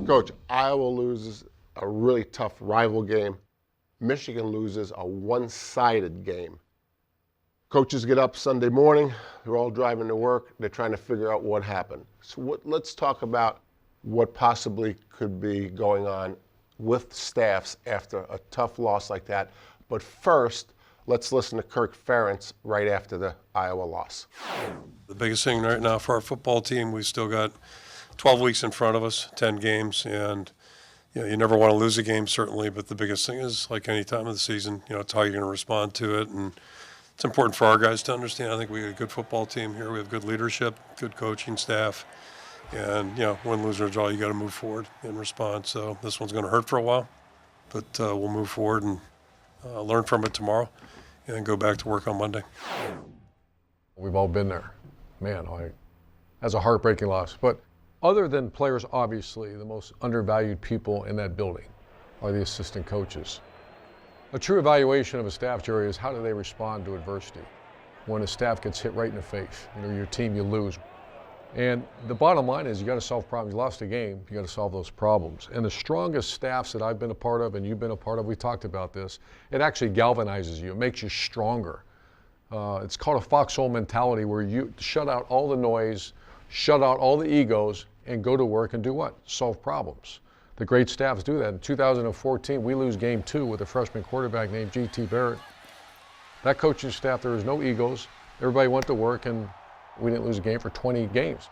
Coach, Iowa loses a really tough rival game. Michigan loses a one-sided game. Coaches get up Sunday morning, they're all driving to work, they're trying to figure out what happened. So let's talk about what possibly could be going on with staffs after a tough loss like that. But first, let's listen to Kirk Ferentz right after the Iowa loss. The biggest thing right now for our football team, we still got 12 weeks in front of us, 10 games, and you never want to lose a game, certainly, but the biggest thing is, like any time of the season, it's how you're going to respond to it, and it's important for our guys to understand. I think we have a good football team here. We have good leadership, good coaching staff, and, win, lose, or draw, you got to move forward and respond. So this one's going to hurt for a while, but we'll move forward and learn from it tomorrow and go back to work on Monday. We've all been there. Man, that's a heartbreaking loss. But other than players, obviously, the most undervalued people in that building are the assistant coaches. A true evaluation of a staff, Gerry, is how do they respond to adversity? When a staff gets hit right in the face, your team, you lose. And the bottom line is you got to solve problems. You lost a game, you got to solve those problems. And the strongest staffs that I've been a part of and you've been a part of, we talked about this, it actually galvanizes you. It makes you stronger. It's called a foxhole mentality where you shut out all the noise, shut out all the egos, and go to work and do what? Solve problems. The great staffs do that. In 2014, we lose game 2 with a freshman quarterback named G.T. Barrett. That coaching staff, there was no egos. Everybody went to work, and we didn't lose a game for 20 games.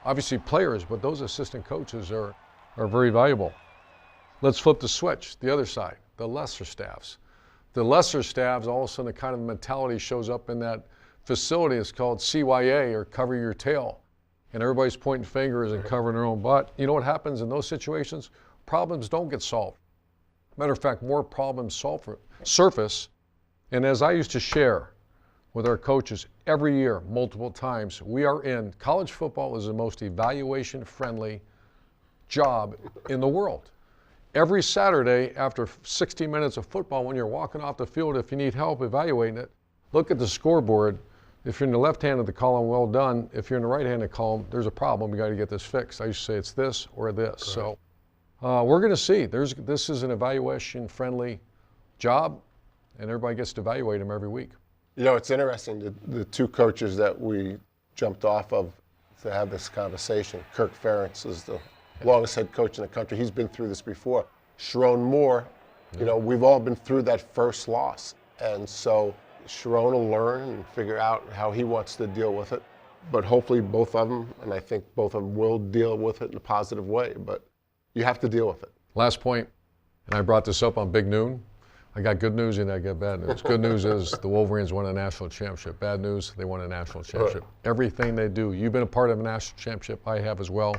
Obviously players, but those assistant coaches are very valuable. Let's flip the switch, the other side, the lesser staffs. The lesser staffs, all of a sudden the kind of mentality shows up in that facility. It's called CYA, or cover your tail. And everybody's pointing fingers and covering their own butt. You know what happens in those situations? Problems don't get solved. Matter of fact, more problems surface. And as I used to share with our coaches every year, multiple times, college football is the most evaluation-friendly job in the world. Every Saturday, after 60 minutes of football, when you're walking off the field, if you need help evaluating it, look at the scoreboard. If you're in the left hand of the column, well done. If you're in the right hand of the column, there's a problem. You got to get this fixed. I used to say it's this or this. Correct. So we're going to see. This is an evaluation-friendly job, and everybody gets to evaluate them every week. It's interesting, the two coaches that we jumped off of to have this conversation. Kirk Ferentz is the longest head coach in the country. He's been through this before. Sharon Moore, we've all been through that first loss. And so Sharon will learn and figure out how he wants to deal with it. But hopefully both of them, and I think both of them will deal with it in a positive way, but you have to deal with it. Last point, and I brought this up on Big Noon. I got good news and I got bad news. Good news is the Wolverines won a national championship. Bad news, they won a national championship. Everything they do, you've been a part of a national championship, I have as well.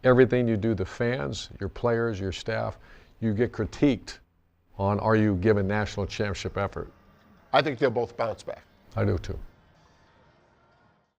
Everything you do, the fans, your players, your staff, you get critiqued on, are you giving national championship effort? I think they'll both bounce back. I do too.